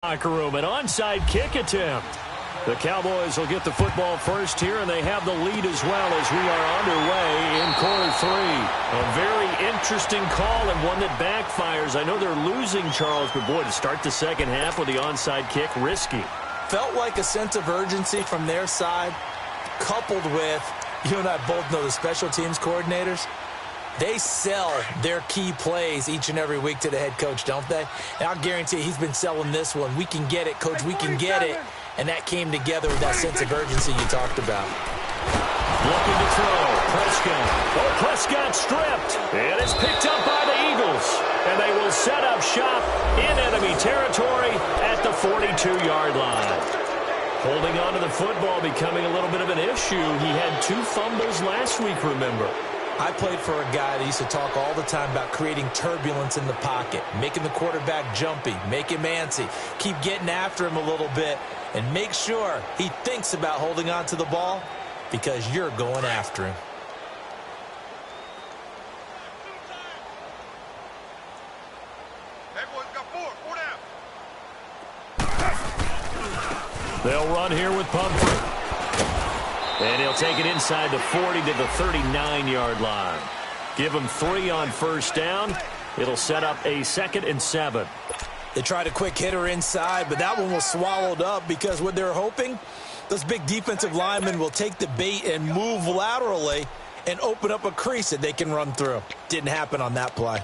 Locker room, an onside kick attempt. The Cowboys will get the football first here, and they have the lead as well as we are underway in quarter three. A very interesting call and one that backfires. I know they're losing, Charles, but boy, to start the second half with the onside kick, risky. Felt like a sense of urgency from their side, coupled with, you and I both know the special teams coordinators, they sell their key plays each and every week to the head coach, don't they? And I'll guarantee you he's been selling this one. We can get it, coach, we can get it. And that came together with that sense of urgency you talked about. Looking to throw. Prescott. Oh, Prescott stripped. And it's picked up by the Eagles. And they will set up shop in enemy territory at the 42-yard line. Holding on to the football becoming a little bit of an issue. He had 2 fumbles last week, remember. I played for a guy that used to talk all the time about creating turbulence in the pocket, making the quarterback jumpy, make him antsy, keep getting after him a little bit, and make sure he thinks about holding on to the ball because you're going after him. They'll run here with Pumphrey. And he'll take it inside the 40 to the 39-yard line. Give him 3 on first down. It'll set up a 2nd and 7. They tried a quick hitter inside, but that one was swallowed up because what they're hoping, those big defensive linemen will take the bait and move laterally and open up a crease that they can run through. Didn't happen on that play.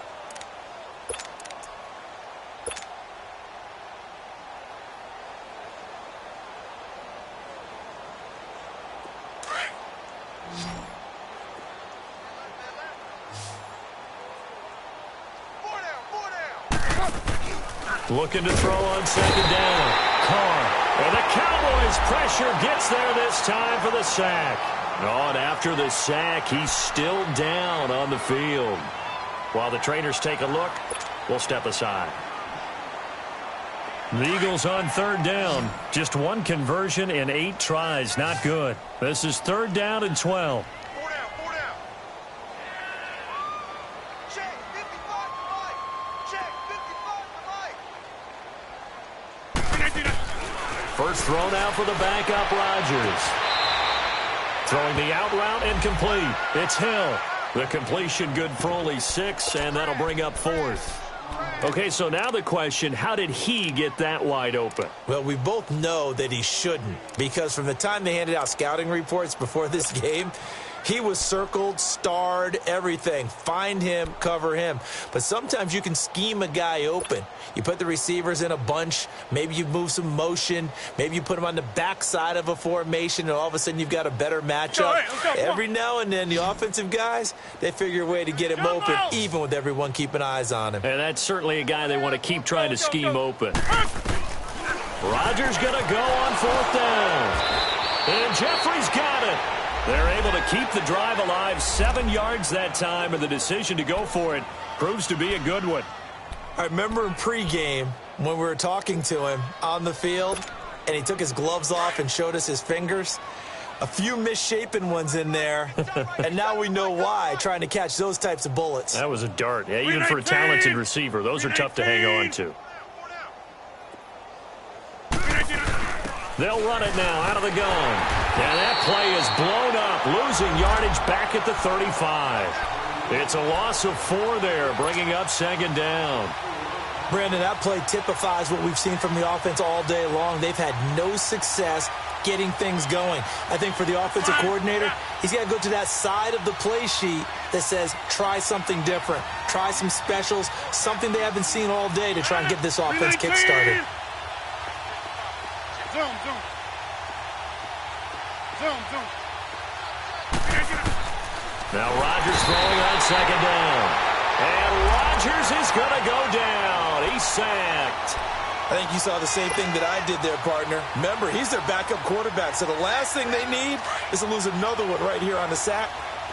Looking to throw on 2nd down. Carr. And the Cowboys' pressure gets there this time for the sack. Oh, and after the sack, he's still down on the field. While the trainers take a look, we'll step aside. The Eagles on 3rd down. Just 1 conversion in 8 tries. Not good. This is 3rd down and 12. First throw now for the backup, Rodgers. Throwing the out route incomplete. It's Hill. The completion good for only 6, and that'll bring up 4th. Okay, so now the question, how did he get that wide open? Well, we both know that he shouldn't, because from the time they handed out scouting reports before this game, he was circled, starred, everything. Find him, cover him. But sometimes you can scheme a guy open. You put the receivers in a bunch. Maybe you move some motion. Maybe you put them on the backside of a formation, and all of a sudden you've got a better matchup. Every now and then, the offensive guys, they figure a way to get him open, even with everyone keeping eyes on him. And that's certainly a guy they want to keep trying to scheme open. Rodgers going to go on 4th down. And Jeffrey's got it. They're able to keep the drive alive, 7 yards that time, and the decision to go for it proves to be a good one. I remember in pregame when we were talking to him on the field, and he took his gloves off and showed us his fingers. A few misshapen ones in there, and now we know why, trying to catch those types of bullets. That was a dart. Yeah, even for a talented receiver, those are tough to hang on to. They'll run it now out of the gun. And that play is blown up, losing yardage back at the 35. It's a loss of 4 there, bringing up 2nd down. Brandon, that play typifies what we've seen from the offense all day long. They've had no success getting things going. I think for the offensive coordinator, he's got to go to that side of the play sheet that says, try something different. Try some specials, something they haven't seen all day to try and get this offense kick-started. Now Rodgers throwing on 2nd down. And Rodgers is going to go down. He's sacked. I think you saw the same thing that I did there, partner. Remember, he's their backup quarterback, so the last thing they need is to lose another one right here on the sack.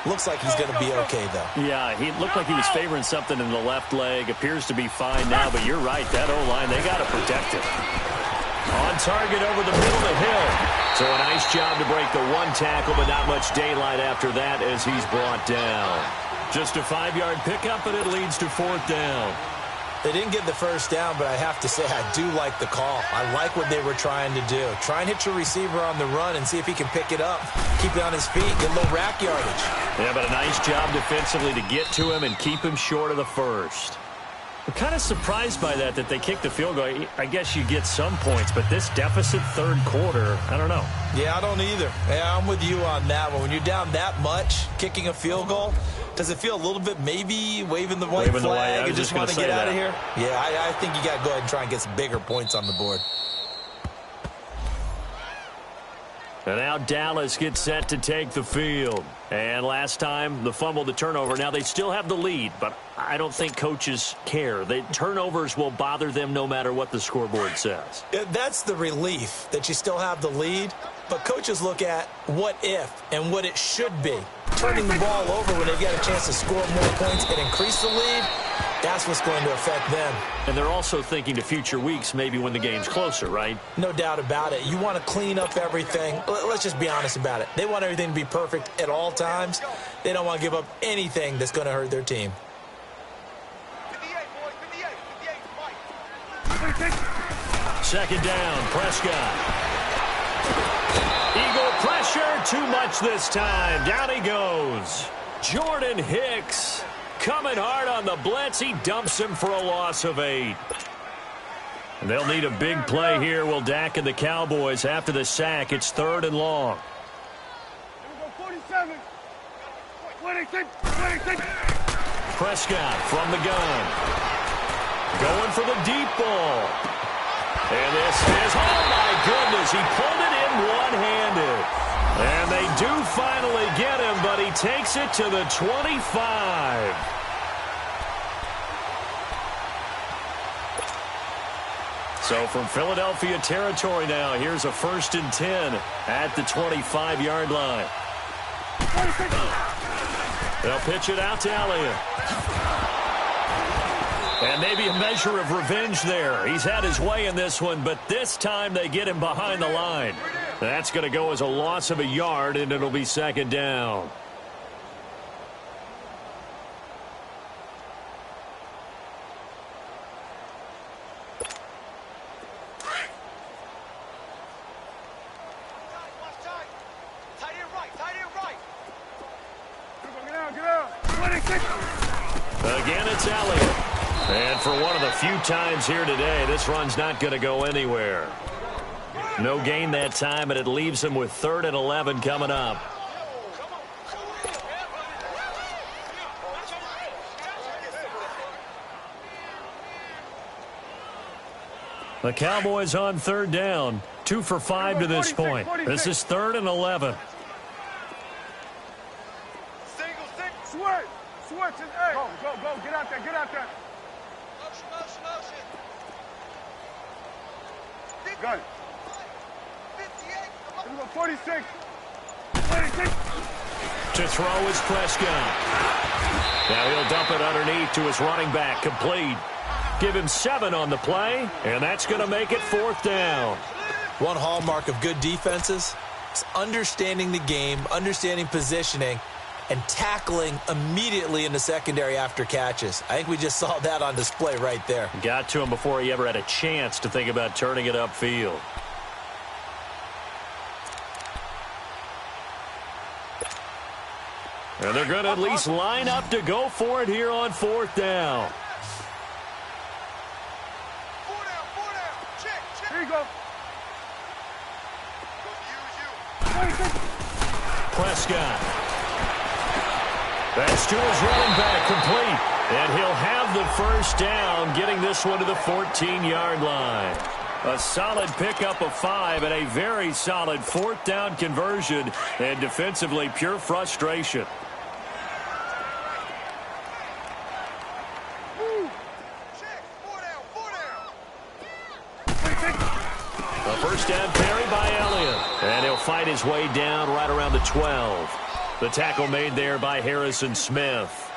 Looks like he's going to be okay, though. Yeah, he looked like he was favoring something in the left leg. Appears to be fine now, but you're right. That O-line, they got to protect it. On target over the middle to Hill. So a nice job to break the 1 tackle, but not much daylight after that as he's brought down. Just a 5-yard pickup, but it leads to 4th down. They didn't get the first down, but I have to say I do like the call. I like what they were trying to do. Try and hit your receiver on the run and see if he can pick it up. Keep it on his feet, get a little rack yardage. Yeah, but a nice job defensively to get to him and keep him short of the first. I'm kind of surprised by that they kicked the field goal. I guess you get some points, but this deficit third quarter, I don't know. Yeah, I don't either. Yeah, I'm with you on that one. When you're down that much, kicking a field goal, does it feel a little bit maybe waving the white flag and just want to get out of here? Yeah, I think you got to go ahead and try and get some bigger points on the board. And now Dallas gets set to take the field. And last time, the fumble, the turnover. Now they still have the lead, but I don't think coaches care. The turnovers will bother them no matter what the scoreboard says. That's the relief, that you still have the lead. But coaches look at what if and what it should be. Turning the ball over when they get a chance to score more points and increase the lead, that's what's going to affect them. And they're also thinking to future weeks, maybe when the game's closer, right? No doubt about it. You want to clean up everything. Let's just be honest about it. They want everything to be perfect at all times. They don't want to give up anything that's going to hurt their team. Second down, Prescott. Eagle pressure, too much this time. Down he goes. Jordan Hicks coming hard on the blitz. He dumps him for a loss of 8. And they'll need a big play here. Will Dak and the Cowboys after the sack. It's 3rd and long. 47. 26. Prescott from the gun. Going for the deep ball. And this is, oh my goodness, he pulled it in one-handed. And they do finally get him, but he takes it to the 25. So from Philadelphia territory now, here's a 1st and 10 at the 25-yard line. They'll pitch it out to Elliott. And maybe a measure of revenge there. He's had his way in this one, but this time they get him behind the line. That's going to go as a loss of a yard, and it'll be 2nd down. Again, it's Elliott. And for one of the few times here today, this run's not going to go anywhere. No gain that time, and it leaves him with 3rd and 11 coming up. The Cowboys on 3rd down. 2 for 5 to this point. This is 3rd and 11. Switch and hey. Go. Get out there. Got it. 46. To throw is Prescott. Now he'll dump it underneath to his running back. Complete. Give him 7 on the play, and that's going to make it 4th down. One hallmark of good defenses is understanding the game, understanding positioning, and tackling immediately in the secondary after catches. I think we just saw that on display right there. Got to him before he ever had a chance to think about turning it upfield. And they're going to at least line up to go for it here on 4th down. Here you go. Prescott. That's to his running back, complete. And he'll have the 1st down, getting this one to the 14-yard line. A solid pickup of 5 and a very solid 4th down conversion. And defensively, pure frustration. A 1st down carry by Elliott. And he'll fight his way down right around the 12. The tackle made there by Harrison Smith.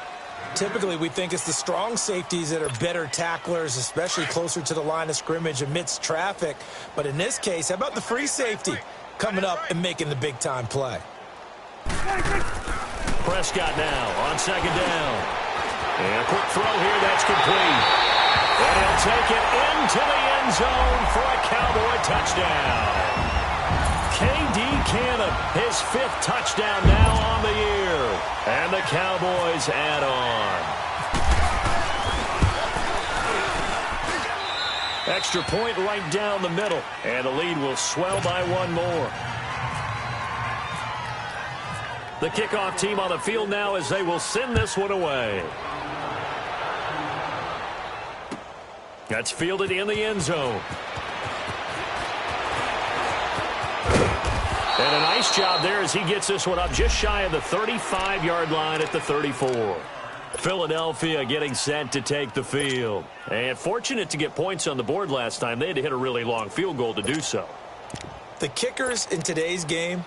Typically, we think it's the strong safeties that are better tacklers, especially closer to the line of scrimmage amidst traffic. But in this case, how about the free safety coming up and making the big-time play? Prescott now on 2nd down. And a quick throw here, that's complete. And he'll take it into the end zone for a Cowboy touchdown. K.D. Cannon, his 5th touchdown now on the year. And the Cowboys add on. Extra point right down the middle. And the lead will swell by 1 more. The kickoff team on the field now as they will send this one away. That's fielded in the end zone. And a nice job there as he gets this one up just shy of the 35-yard line at the 34. Philadelphia getting set to take the field. And fortunate to get points on the board last time. They had to hit a really long field goal to do so. The kickers in today's game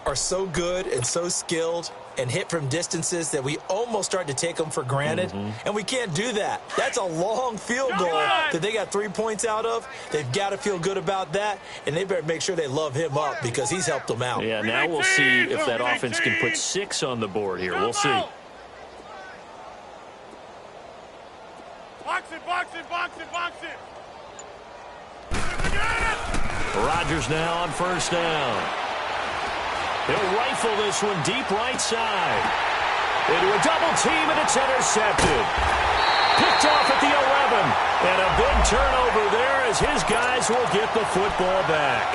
are so good and so skilled and hit from distances that we almost start to take them for granted. And we can't do that. That's a long field goal that they got 3 points out of. They've got to feel good about that, and they better make sure they love him up because he's helped them out. Yeah, now we'll see if that offense can put 6 on the board here. We'll see. Box it, box it, box it, box it. Rodgers now on first down. He'll rifle this one deep right side. Into a double team, and it's intercepted. Picked off at the 11. And a big turnover there as his guys will get the football back.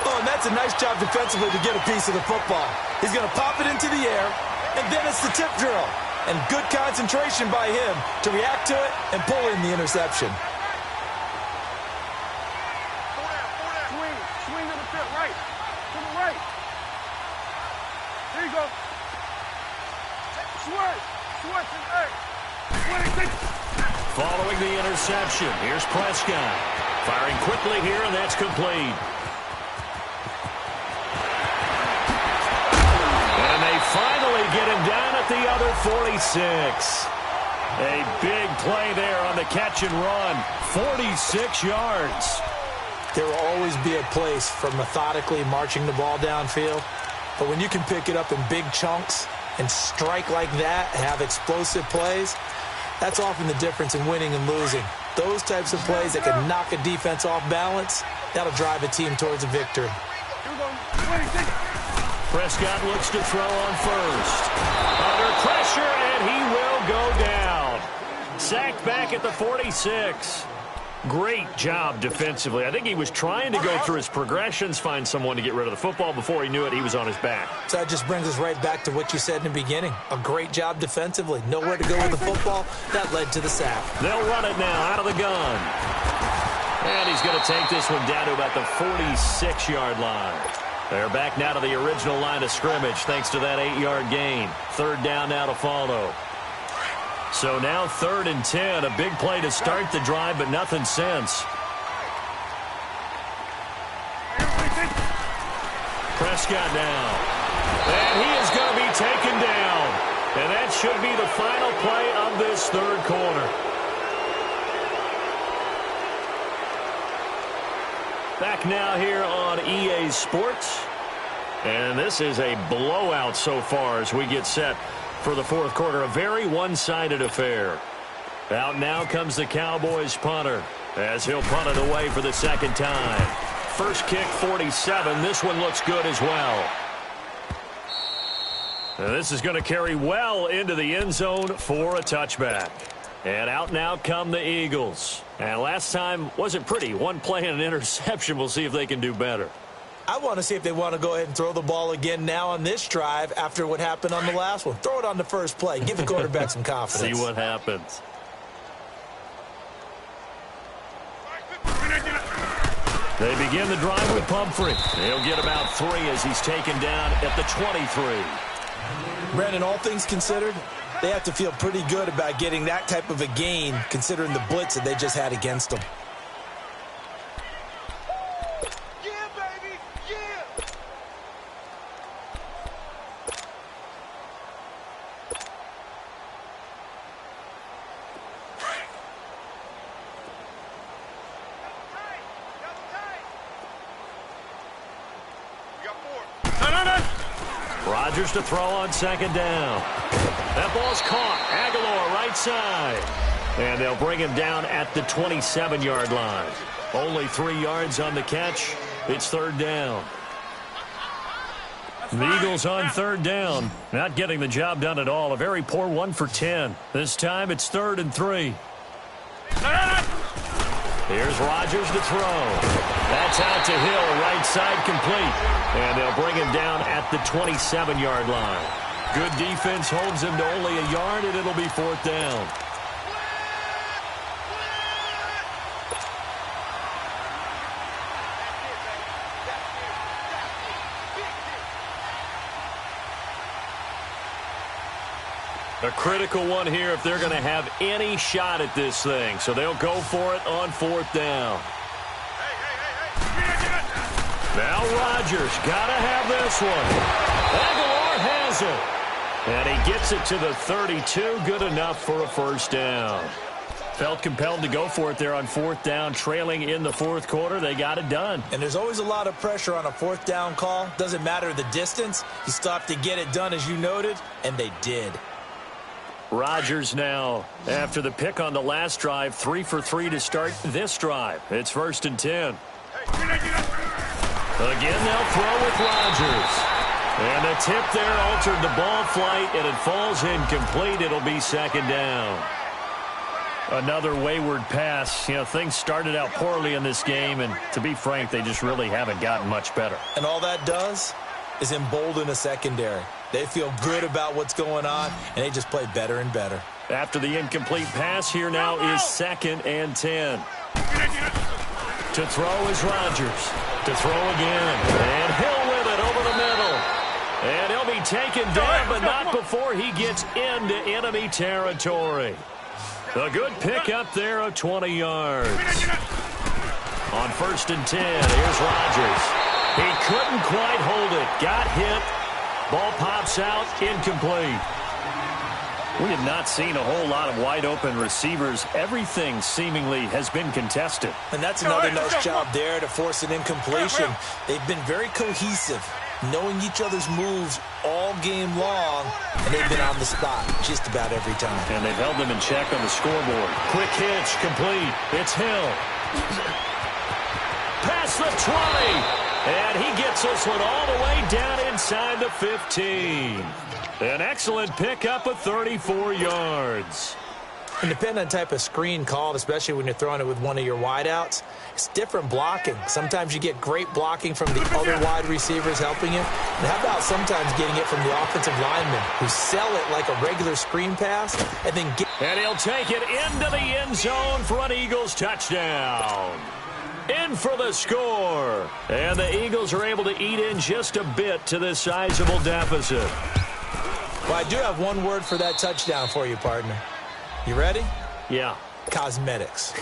Oh, and that's a nice job defensively to get a piece of the football. He's going to pop it into the air, and then it's the tip drill. And good concentration by him to react to it and pull in the interception. Swing, swing to the tip, right. To the right. There you go. Switch, switch, and hey. Following the interception, here's Prescott. Firing quickly here, and that's complete. And they finally get him down at the other 46. A big play there on the catch and run. 46 yards. There will always be a place for methodically marching the ball downfield. But when you can pick it up in big chunks and strike like that, have explosive plays, that's often the difference in winning and losing. Those types of plays that can knock a defense off balance, that'll drive a team towards a victory. Prescott looks to throw on first. Under pressure, and he will go down. Sacked back at the 46. Great job defensively. I think he was trying to go through his progressions, find someone to get rid of the football. Before he knew it, he was on his back. So that just brings us right back to what you said in the beginning. A great job defensively. Nowhere to go with the football. That led to the sack. They'll run it now out of the gun. And he's going to take this one down to about the 46-yard line. They're back now to the original line of scrimmage thanks to that 8-yard gain. Third down now to follow. So now 3rd and 10, a big play to start the drive, but nothing since. Prescott now. And he is going to be taken down. And that should be the final play of this 3rd quarter. Back now here on EA Sports. And this is a blowout so far as we get set for the 4th quarter. A very one-sided affair. Out now comes the Cowboys punter as he'll punt it away for the 2nd time. First kick, 47. This one looks good as well. And this is going to carry well into the end zone for a touchback. And out now come the Eagles. And last time wasn't pretty. One play and an interception. We'll see if they can do better. I want to see if they want to go ahead and throw the ball again now on this drive after what happened on the last one. Throw it on the first play. Give the quarterback some confidence. See what happens. They begin the drive with Pumphrey. He'll get about 3 as he's taken down at the 23. Brandon, all things considered, they have to feel pretty good about getting that type of a gain considering the blitz that they just had against them. Rodgers to throw on 2nd down. That ball's caught. Aguilar right side. And they'll bring him down at the 27-yard line. Only 3 yards on the catch. It's third down. The Eagles on third down. Not getting the job done at all. A very poor 1 for 10. This time it's 3rd and 3. Here's Rodgers to throw. That's out to Hill, right side complete. And they'll bring him down at the 27-yard line. Good defense holds him to only a yard, and it'll be 4th down. A critical one here if they're going to have any shot at this thing. So they'll go for it on 4th down. Now Rodgers got to have this one. Aguilar has it. And he gets it to the 32. Good enough for a first down. Felt compelled to go for it there on 4th down, trailing in the 4th quarter. They got it done. And there's always a lot of pressure on a 4th down call. Doesn't matter the distance. You still have to get it done, as you noted, and they did. Rodgers now, after the pick on the last drive, 3 for 3 to start this drive. It's 1st and 10. Again, they'll throw with Rodgers. And the tip there altered the ball flight, and it falls incomplete. It'll be 2nd down. Another wayward pass. You know, things started out poorly in this game, and to be frank, they just really haven't gotten much better. And all that does is embolden a secondary. They feel good about what's going on, and they just play better and better. After the incomplete pass, here now is 2nd and 10. To throw is Rodgers. To throw again. And Hill with it over the middle. And he'll be taken down, but not before he gets into enemy territory. A good pickup there of 20 yards. On 1st and 10, here's Rodgers. He couldn't quite hold it. Got hit. Ball pops out, incomplete. We have not seen a whole lot of wide-open receivers. Everything seemingly has been contested. And that's another nice job there to force an incompletion. They've been very cohesive, knowing each other's moves all game long, and they've been on the spot just about every time. And they've held them in check on the scoreboard. Quick hitch, complete. It's Hill. Past the 20. And he gets this one all the way down inside the 15. An excellent pickup of 34 yards. And depending on the type of screen called, especially when you're throwing it with one of your wideouts, it's different blocking. Sometimes you get great blocking from the other wide receivers helping you. And how about sometimes getting it from the offensive linemen who sell it like a regular screen pass and then get... And he'll take it into the end zone for an Eagles touchdown. In for the score. And the Eagles are able to eat in just a bit to this sizable deficit. Well, I do have one word for that touchdown for you, partner. You ready? Yeah. Cosmetics.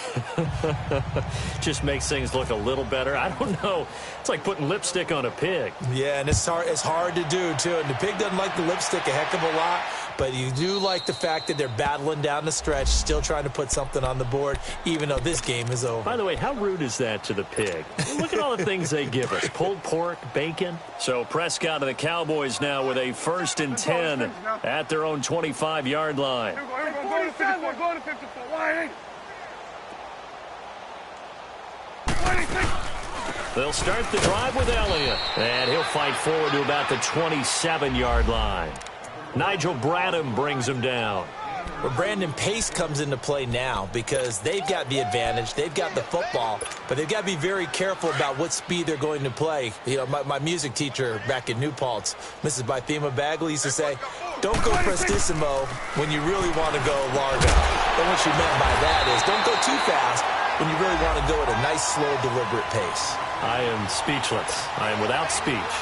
Just makes things look a little better. I don't know. It's like putting lipstick on a pig. Yeah, and it's hard to do, too. And the pig doesn't like the lipstick a heck of a lot, but you do like the fact that they're battling down the stretch, still trying to put something on the board, even though this game is over. By the way, how rude is that to the pig? Look at all the things they give us. Pulled pork, bacon. So Prescott and the Cowboys now with a 1st and 10 at their own 25-yard line. Go to 54. Go to 54. Why? They'll start the drive with Elliott. And he'll fight forward to about the 27-yard line. Nigel Bradham brings him down. Where Brandon Pace comes into play now because they've got the advantage. They've got the football, but they've got to be very careful about what speed they're going to play. You know, my music teacher back in New Paltz, Mrs. Bythema Bagley, used to say, don't go prestissimo when you really want to go largo. And what she meant by that is don't go too fast when you really want to go at a nice, slow, deliberate pace. I am speechless. I am without speech.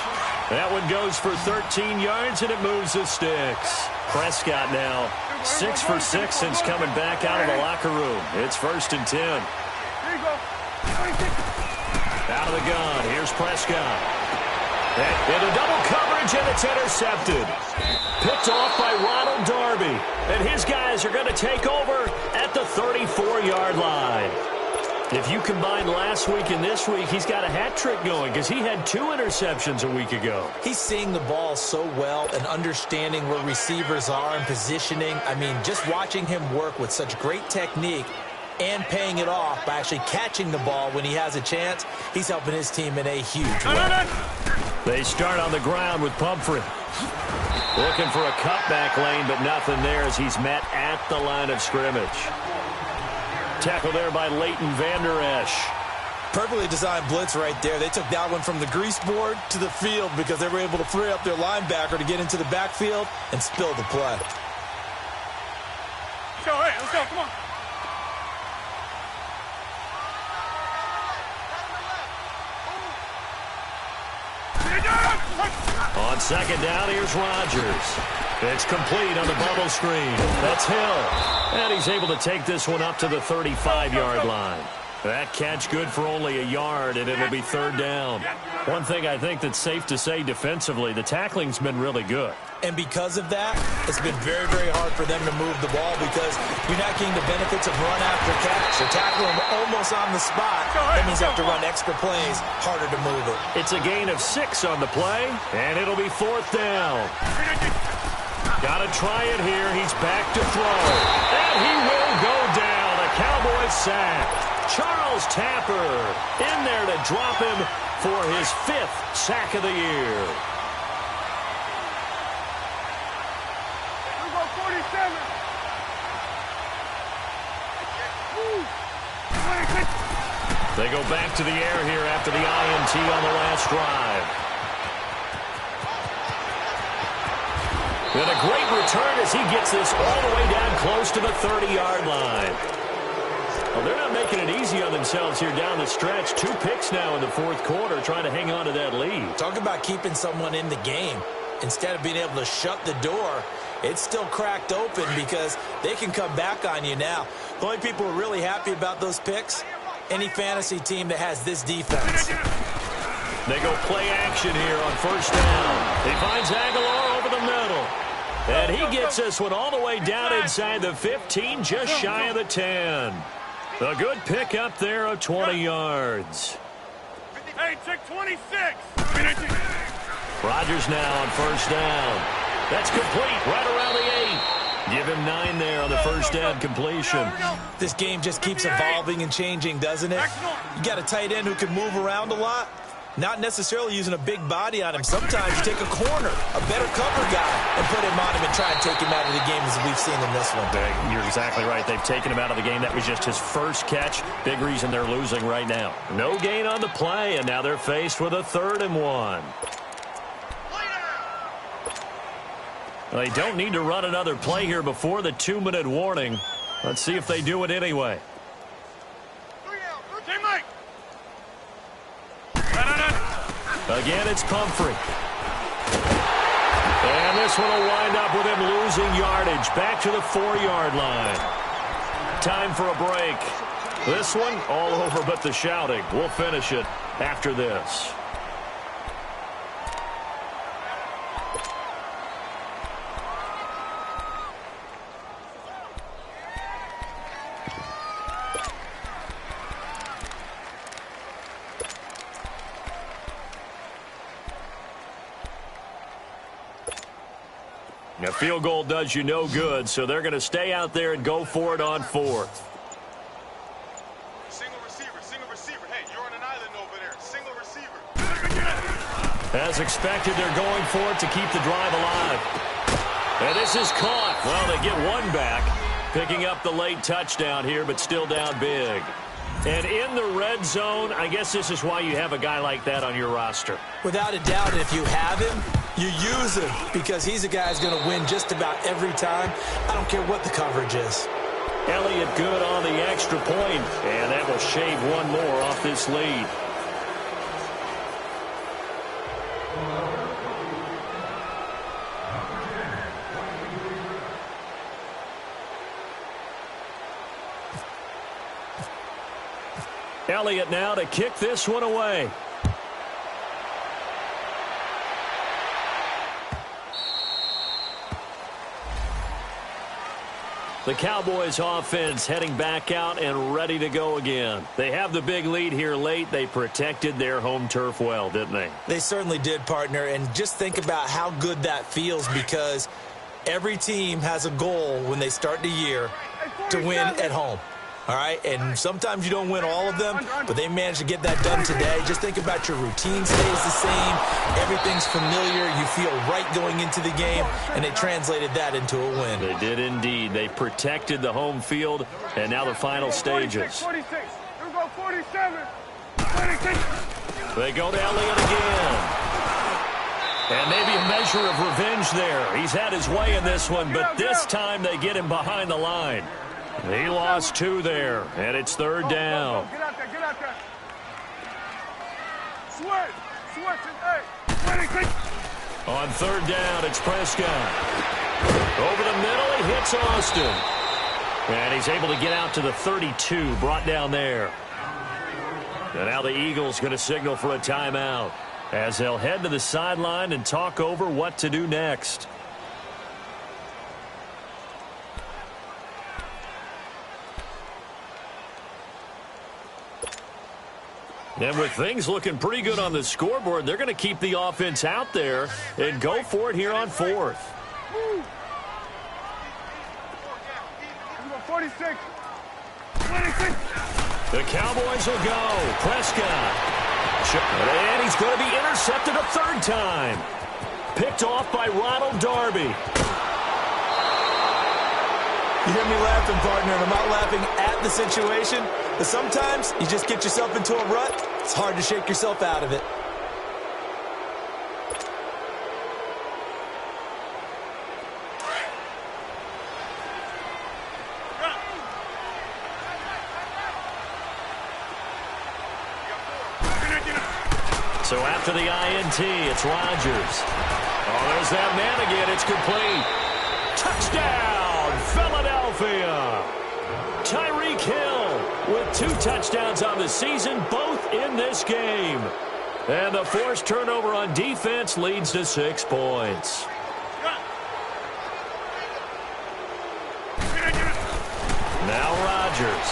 That one goes for 13 yards, and it moves the sticks. Prescott now 6 for 6 since coming back out of the locker room. It's 1st and 10. Here you go. Out of the gun. Here's Prescott. Into double coverage, and it's intercepted. Picked off by Ronald Darby. And his guys are going to take over at the 34-yard line. If you combine last week and this week, he's got a hat trick going because he had 2 interceptions a week ago. He's seeing the ball so well and understanding where receivers are and positioning. I mean, just watching him work with such great technique and paying it off by actually catching the ball when he has a chance, he's helping his team in a huge way. They start on the ground with Pumphrey. Looking for a cutback lane, but nothing there as he's met at the line of scrimmage. Tackle there by Leighton Vander Esch. Perfectly designed blitz right there. They took that one from the grease board to the field because they were able to free up their linebacker to get into the backfield and spill the play. Go, hey, let's go, come on. On second down, here's Rodgers. It's complete on the bubble screen. That's Hill. And he's able to take this one up to the 35-yard line. That catch good for only a yard, and it'll be third down. One thing I think that's safe to say defensively, the tackling's been really good. And because of that, it's been very, very hard for them to move the ball because you're not getting the benefits of run after catch. They're tackling them almost on the spot. That means you have to run extra plays, harder to move it. It's a gain of 6 on the play, and it'll be fourth down. Got to try it here. He's back to throw. And he will go down. A Cowboys sack. Charles Tapper in there to drop him for his 5th sack of the year. We go 47. They go back to the air here after the INT on the last drive. And a great return as he gets this all the way down close to the 30-yard line. Well, they're not making it easy on themselves here down the stretch. 2 picks now in the fourth quarter trying to hang on to that lead. Talk about keeping someone in the game. Instead of being able to shut the door, it's still cracked open because they can come back on you now. The only people who are really happy about those picks, any fantasy team that has this defense. They go play action here on first down. He finds Aguilar over the middle. And he gets this one all the way down inside the 15, just shy of the 10. A good pick up there of 20 yards. Hey, check 26. Rodgers now on first down. That's complete right around the 8. Give him 9 there on the first down completion. This game just keeps evolving and changing, doesn't it? You got a tight end who can move around a lot. Not necessarily using a big body on him. Sometimes you take a corner, a better cover guy, and put him on him and try and take him out of the game as we've seen in this one. You're exactly right. They've taken him out of the game. That was just his first catch. Big reason they're losing right now. No gain on the play, and now they're faced with a 3rd and 1. They don't need to run another play here before the 2-minute warning. Let's see if they do it anyway. Again, it's Pumphrey. And this one will wind up with him losing yardage. Back to the 4-yard line. Time for a break. This one, all over but the shouting. We'll finish it after this. A field goal does you no good, so they're going to stay out there and go for it on 4th. Single receiver. Hey, you're on an island over there. Single receiver. As expected, they're going for it to keep the drive alive. And this is caught. Well, they get one back, picking up the late touchdown here, but still down big. And in the red zone, I guess this is why you have a guy like that on your roster. Without a doubt, if you have him, you use him because he's a guy who's going to win just about every time. I don't care what the coverage is. Elliott good on the extra point, and that will shave one more off this lead. Elliott now to kick this one away. The Cowboys offense heading back out and ready to go again. They have the big lead here late. They protected their home turf well, didn't they? They certainly did, partner. And just think about how good that feels, because every team has a goal when they start the year to win at home. All right, and sometimes you don't win all of them, but they managed to get that done today. Just think about your routine stays the same. Everything's familiar. You feel right going into the game, and they translated that into a win. They did indeed. They protected the home field, and now the final stages. 46. Here we go, 47. 46. They go to Elliott again. And maybe a measure of revenge there. He's had his way in this one, but this time they get him behind the line. He lost 2 there, and it's 3rd down. Get out there, get out there. Switch, and 26. On 3rd down, it's Prescott. Over the middle, he hits Austin. And he's able to get out to the 32, brought down there. And now the Eagles going to signal for a timeout as they'll head to the sideline and talk over what to do next. And with things looking pretty good on the scoreboard, they're going to keep the offense out there and go for it here on 4th. 46. 26. The Cowboys will go. Prescott. And he's going to be intercepted a 3rd time. Picked off by Ronald Darby. You hear me laughing, partner, and I'm not laughing at the situation, but sometimes you just get yourself into a rut. It's hard to shake yourself out of it. So after the INT, it's Rodgers. Oh, there's that man again. It's complete. Touchdown, Philadelphia. Tyreek Hill with 2 touchdowns on the season, both in this game. And the forced turnover on defense leads to 6 points. Now Rodgers.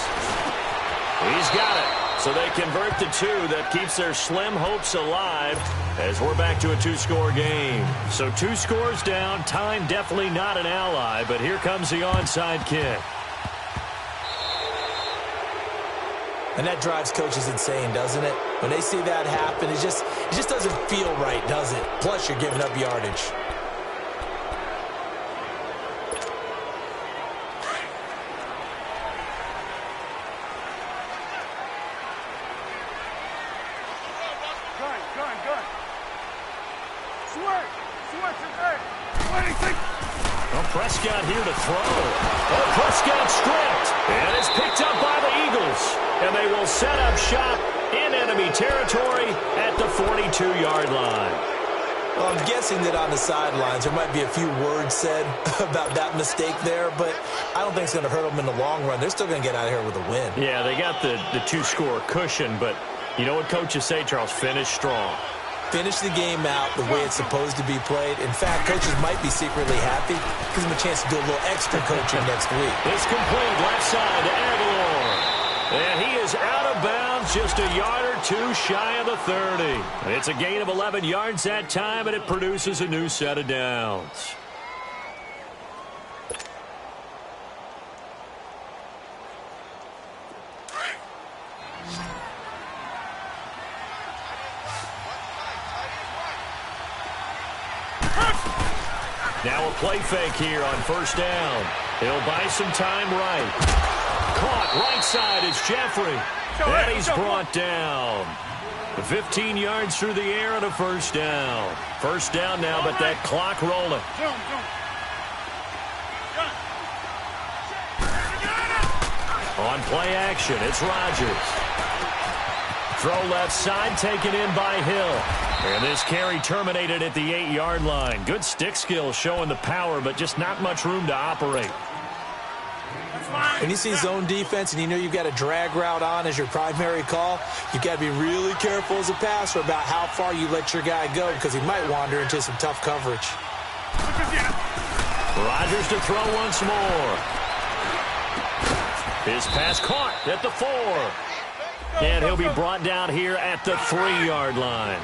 He's got it. So they convert to 2. That keeps their slim hopes alive as we're back to a 2-score game. So 2 scores down. Time definitely not an ally, but here comes the onside kick. And that drives coaches insane, doesn't it? When they see that happen, it just doesn't feel right, does it? Plus, you're giving up yardage. Gun. Switch, and 26. Well, Prescott here to throw. Oh, Prescott stripped. And it's picked up by the Eagles. And they will set up shop in enemy territory at the 42-yard line. Well, I'm guessing that on the sidelines there might be a few words said about that mistake there, but I don't think it's going to hurt them in the long run. They're still going to get out of here with a win. Yeah, they got the 2-score cushion, but you know what coaches say, Charles? Finish strong. Finish the game out the way it's supposed to be played. In fact, coaches might be secretly happy. Gives them a chance to do a little extra coaching next week. It's complete left side to Aguilar. And he is out of bounds, just a yard or 2 shy of the 30. It's a gain of 11 yards that time, and it produces a new set of downs. Now a play fake here on 1st down. He'll buy some time right. Caught right side is Jeffrey. And he's brought down. 15 yards through the air and a 1st down. 1st down now, but that clock rolling. On play action, it's Rodgers. Throw left side, taken in by Hill. And this carry terminated at the 8-yard line. Good stick skill showing the power, but just not much room to operate. When you see zone defense and you know you've got a drag route on as your primary call, you've got to be really careful as a passer about how far you let your guy go because he might wander into some tough coverage. Rodgers to throw once more. His pass caught at the 4. And he'll be brought down here at the 3-yard line.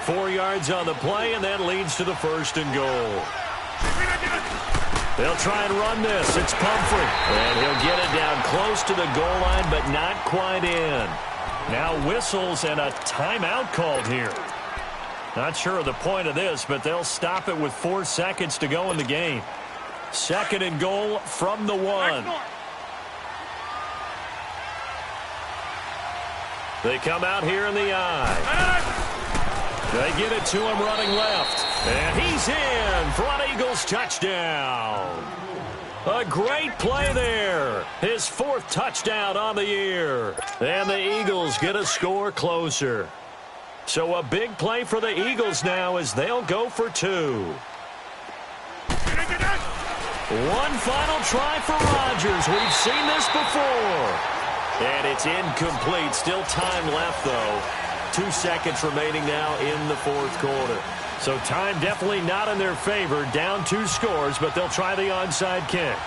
4 yards on the play, and that leads to the 1st and goal. They'll try and run this. It's Pumphrey. And he'll get it down close to the goal line, but not quite in. Now whistles and a timeout called here. Not sure of the point of this, but they'll stop it with 4 seconds to go in the game. 2nd and goal from the 1. They come out here in the I. They get it to him running left. And he's in for an Eagles touchdown. A great play there. His 4th touchdown on the year. And the Eagles get a score closer. So a big play for the Eagles now as they'll go for 2. One final try for Rodgers. We've seen this before. And it's incomplete. Still time left, though. 2 seconds remaining now in the 4th quarter. So time definitely not in their favor. Down 2 scores, but they'll try the onside kick.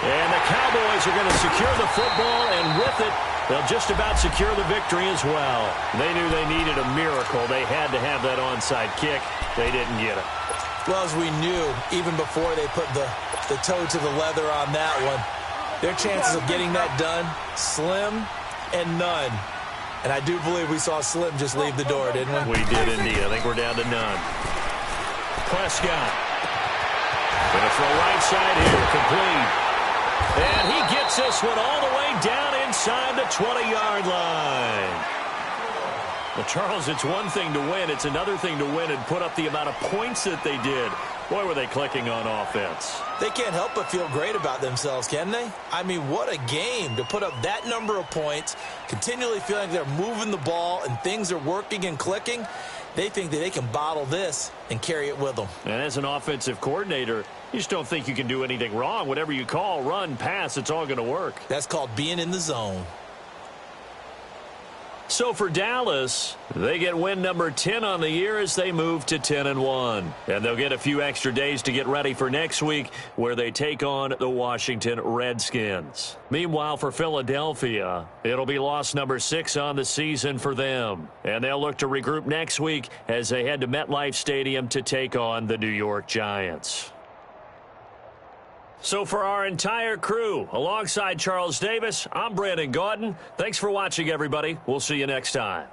And the Cowboys are going to secure the football, and with it, they'll just about secure the victory as well. They knew they needed a miracle. They had to have that onside kick. They didn't get it. Well, as we knew, even before they put the toe to the leather on that one, their chances of getting that done, slim and none. And I do believe we saw Slim just leave the door, didn't we? We did indeed. I think we're down to none. Prescott. Going to throw right side here, complete. And he gets this one all the way down inside the 20-yard line. Well, Charles, it's one thing to win. It's another thing to win and put up the amount of points that they did. Boy, were they clicking on offense. They can't help but feel great about themselves, can they? I mean, what a game to put up that number of points, continually feeling they're moving the ball and things are working and clicking. They think that they can bottle this and carry it with them. And as an offensive coordinator, you just don't think you can do anything wrong. Whatever you call, run, pass, it's all going to work. That's called being in the zone. So for Dallas, they get win number 10 on the year as they move to 10-1. And they'll get a few extra days to get ready for next week where they take on the Washington Redskins. Meanwhile, for Philadelphia, it'll be loss number 6 on the season for them. And they'll look to regroup next week as they head to MetLife Stadium to take on the New York Giants. So for our entire crew, alongside Charles Davis, I'm Brandon Gaudin. Thanks for watching, everybody. We'll see you next time.